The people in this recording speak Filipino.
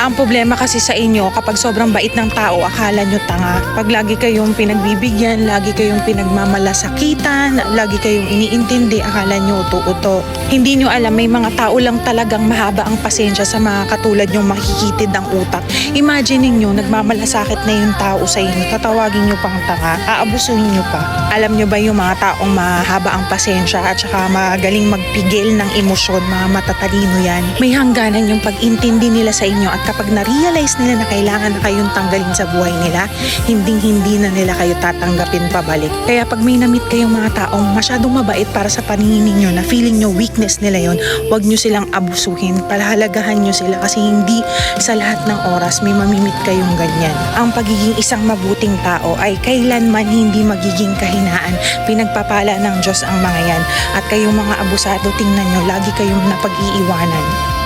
Ang problema kasi sa inyo, kapag sobrang bait ng tao, akala nyo tanga. Pag lagi kayong pinagbibigyan, lagi kayong pinagmamalasakitan, lagi kayong iniintindi, akala nyo uto-uto. Hindi nyo alam, may mga tao lang talagang mahaba ang pasensya sa mga katulad nyong makikitid ang utak. Imagine niyo nagmamalasakit na yung tao sa inyo, tatawagin nyo pang tanga, aabusuhin nyo pa. Alam nyo ba yung mga taong mahaba ang pasensya at saka magaling magpigil ng emosyon, mga matatalino yan. May hangganan yung pag-intindi nila sa inyo at kapag na-realize nila na kailangan na kayong tanggalin sa buhay nila, hindi na nila kayo tatanggapin pabalik. Kaya pag may na-meet kayong mga taong masyadong mabait para sa paningin ninyo na feeling nyo weakness nila yon, huwag nyo silang abusuhin, palahalagahan nyo sila kasi hindi sa lahat ng oras may mamimit kayong ganyan. Ang pagiging isang mabuting tao ay kailanman hindi magiging kahinaan. Pinagpapala ng Diyos ang mga yan. At kayong mga abusado, tingnan nyo, lagi kayong napag-iiwanan.